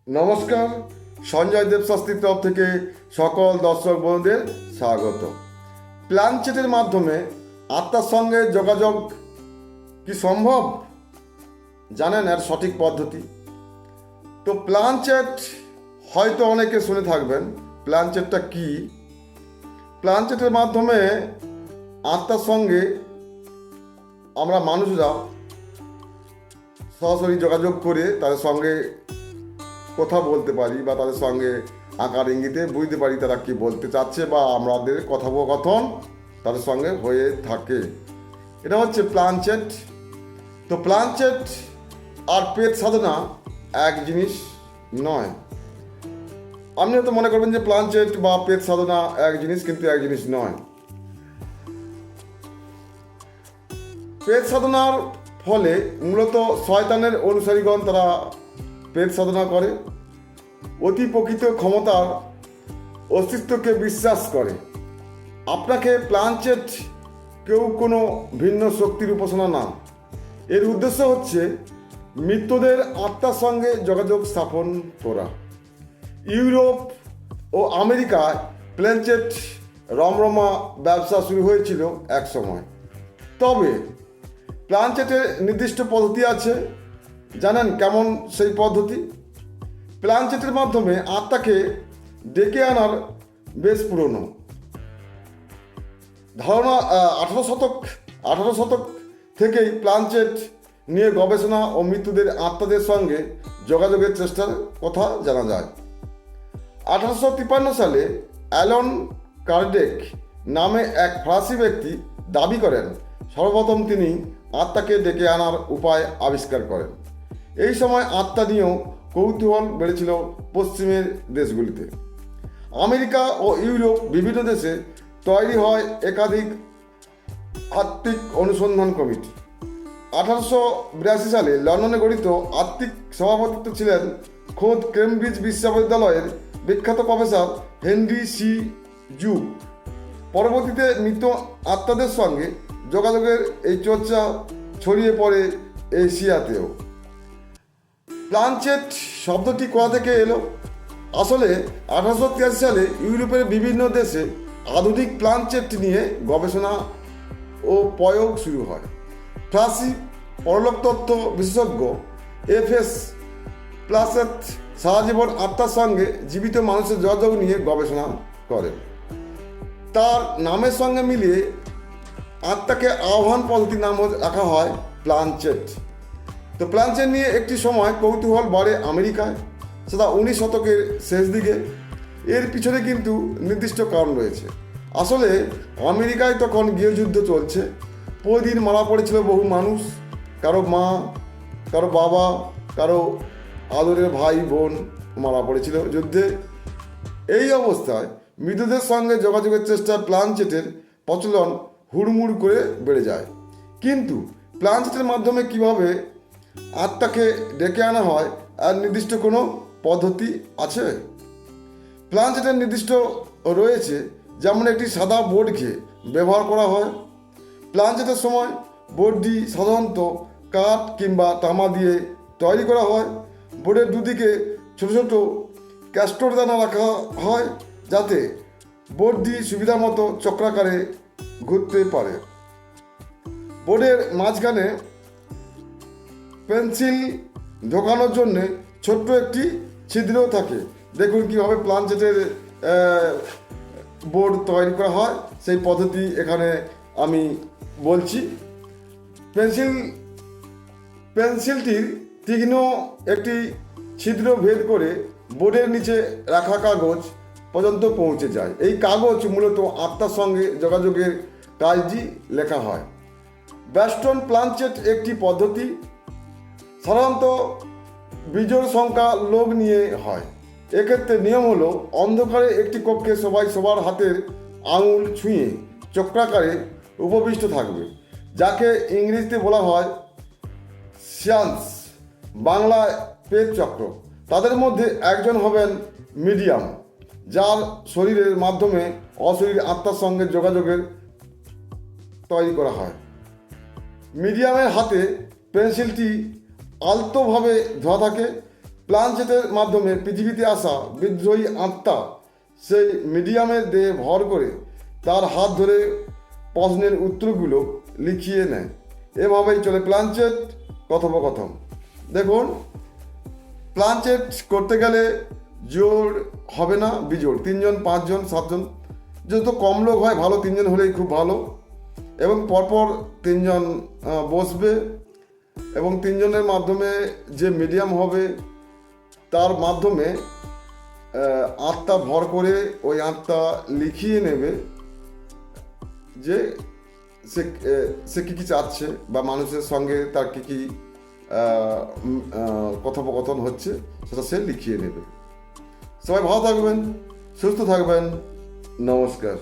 নমস্কার, সঞ্জয় দেব শাস্ত্রীর তরফ থেকে সকল দর্শক বন্ধুদের স্বাগত। প্ল্যানচেটের মাধ্যমে আত্মার সঙ্গে যোগাযোগ কি সম্ভব? জানেন এর সঠিক পদ্ধতি? তো প্ল্যানচেট হয়তো অনেকে শুনে থাকবেন। প্ল্যানচেটটা কি? প্ল্যানচেটের মাধ্যমে আত্মার সঙ্গে আমরা মানুষরা সরাসরি যোগাযোগ করে তাদের সঙ্গে কথা বলতে পারি বা তাদের সঙ্গে আকার ইঙ্গিতে বুঝতে পারি তারা কি বলতে চাচ্ছে বা আমাদের কথোপকথন তাদের সঙ্গে হয়ে থাকে। এটা হচ্ছে প্ল্যানচেট। তো প্ল্যানচেট আর পেট সাধনা এক জিনিস নয়। আপনি হয়তো মনে করবেন যে প্ল্যানচেট বা পেট সাধনা এক জিনিস, কিন্তু এক জিনিস নয়। পেট সাধনার ফলে মূলত শয়তানের অনুসারীগণ তারা পেট সাধনা করে, অতি প্রকৃত ক্ষমতার অস্তিত্বকে বিশ্বাস করে। আপনাকে প্ল্যানচেট কেউ কোনো ভিন্ন শক্তির উপাসনা না, এর উদ্দেশ্য হচ্ছে মৃতদের আত্মার সঙ্গে যোগাযোগ স্থাপন করা। ইউরোপ ও আমেরিকায় প্ল্যানচেট রমরমা ব্যবসা শুরু হয়েছিল এক সময়। তবে প্ল্যানচেটের নির্দিষ্ট পদ্ধতি আছে। জানেন কেমন সেই পদ্ধতি? প্ল্যানচেটের মাধ্যমে আত্মাকে ডেকে আনার বেশ পুরনো ধারণা। 18 শতক থেকেই প্ল্যানচেট নিয়ে গবেষণা ও মৃত্যুদের আত্মাদের সঙ্গে যোগাযোগের চেষ্টার কথা জানা যায়। 1853 সালে অ্যালন কার্ডেক নামে এক ফরাসি ব্যক্তি দাবি করেন সর্বপ্রথম তিনি আত্মাকে ডেকে আনার উপায় আবিষ্কার করেন। এই সময় আত্মা নিয়েও কৌতূহল বেড়েছিল পশ্চিমের দেশগুলিতে। আমেরিকা ও ইউরোপ বিভিন্ন দেশে তৈরি হয় একাধিক আত্মিক অনুসন্ধান কমিটি। 1882 সালে লন্ডনে গঠিত আত্মিক সভাপতিত্ব ছিলেন খোদ কেমব্রিজ বিশ্ববিদ্যালয়ের বিখ্যাত প্রফেসর হেনরি সি জু। পরবর্তীতে মৃত আত্মাদের সঙ্গে যোগাযোগের এই চর্চা ছড়িয়ে পড়ে এশিয়াতেও। প্ল্যানচেট শব্দটি কোথা থেকে এলো? আসলে 1883 সালে ইউরোপের বিভিন্ন দেশে আধুনিক প্ল্যানচেট নিয়ে গবেষণা ও প্রয়োগ শুরু হয়। ফরাসি পরলোকতত্ত্ব বিশেষজ্ঞ এফএস প্লাসেট সারাজীবন আত্মার সঙ্গে জীবিত মানুষের যোগাযোগ নিয়ে গবেষণা করেন। তার নামের সঙ্গে মিলিয়ে আত্মাকে আহ্বান পদ্ধতি নাম রাখা হয় প্ল্যানচেট। তো প্ল্যানচেট নিয়ে একটি সময় কৌতূহল বাড়ে আমেরিকায়, সেটা 19 শতকের শেষ দিকে। এর পিছনে কিন্তু নির্দিষ্ট কারণ রয়েছে। আসলে আমেরিকায় তখন গৃহযুদ্ধ চলছে। প্রতিদিন মারা পড়েছিল বহু মানুষ, কারো মা, কারো বাবা, কারো আদরের ভাই বোন মারা পড়েছিল যুদ্ধে। এই অবস্থায় মৃতদের সঙ্গে যোগাযোগের চেষ্টা প্ল্যানচেটের প্রচলন হুড়মুড় করে বেড়ে যায়। কিন্তু প্ল্যানচেটের মাধ্যমে কিভাবে আত্মাকে ডেকে আনা হয় আর নির্দিষ্ট কোনো পদ্ধতি আছে? প্ল্যানচেটের নির্দিষ্ট রয়েছে, যেমন একটি সাদা বোর্ডকে ব্যবহার করা হয়। প্ল্যানচেটের সময় বোর্ডটি সাধারণত কাঠ কিংবা তামা দিয়ে তৈরি করা হয়। বোর্ডের দুদিকে ছোট ছোট ক্যাস্টর দানা রাখা হয় যাতে বোর্ডটি সুবিধা মতো চক্রাকারে ঘুরতে পারে। বোর্ডের মাঝখানে পেন্সিল ঢোকানোর জন্য ছোট্ট একটি ছিদ্র থাকে। দেখুন কীভাবে প্ল্যানচেটের বোর্ড তৈরি করা হয়, সেই পদ্ধতি এখানে আমি বলছি। পেন্সিলটির তীক্ষ্ণ একটি ছিদ্র ভেদ করে বোর্ডের নিচে রাখা কাগজ পর্যন্ত পৌঁছে যায়। এই কাগজ মূলত আত্মার সঙ্গে যোগাযোগের কাজটি লেখা হয়। ব্যাস্টন প্ল্যানচেট একটি পদ্ধতি, সাধারণত বিজোড় সংখ্যা লোক নিয়ে হয়। এক্ষেত্রে নিয়ম হলো অন্ধকারে একটি কক্ষে সবাই সবার হাতের আঙুল ছুঁয়ে চক্রাকারে উপবিষ্ট থাকবে, যাকে ইংরেজিতে বলা হয় সিয়ান্স, বাংলায় পেট চক্র। তাদের মধ্যে একজন হবেন মিডিয়াম, যার শরীরের মাধ্যমে অশরীর আত্মার সঙ্গে যোগাযোগের তৈরি করা হয়। মিডিয়ামের হাতে পেন্সিলটি আলতোভাবে ধোয়া থাকে। প্লানচেটের মাধ্যমে পৃথিবীতে আসা বিদ্রোহী আত্মা সেই মিডিয়ামের দেহে ভর করে তার হাত ধরে প্রশ্নের উত্তরগুলো লিখিয়ে নেয়। এভাবেই চলে প্লানচেট কথোপকথন। দেখুন, প্লানচেট করতে গেলে জোর হবে না, বিজোড়, 3 জন 5 জন 7 জন, যত কম লোক হয় ভালো, 3 জন হলেই খুব ভালো। এবং পরপর 3 জন বসবে এবং 3 জনের মাধ্যমে যে মিডিয়াম হবে তার মাধ্যমে আত্মা ভর করে ওই আত্মা লিখিয়ে নেবে যে সে কী কী চাচ্ছে বা মানুষের সঙ্গে তার কী কী কথোপকথন হচ্ছে সেটা সে লিখিয়ে নেবে। সবাই ভালো থাকবেন, সুস্থ থাকবেন, নমস্কার।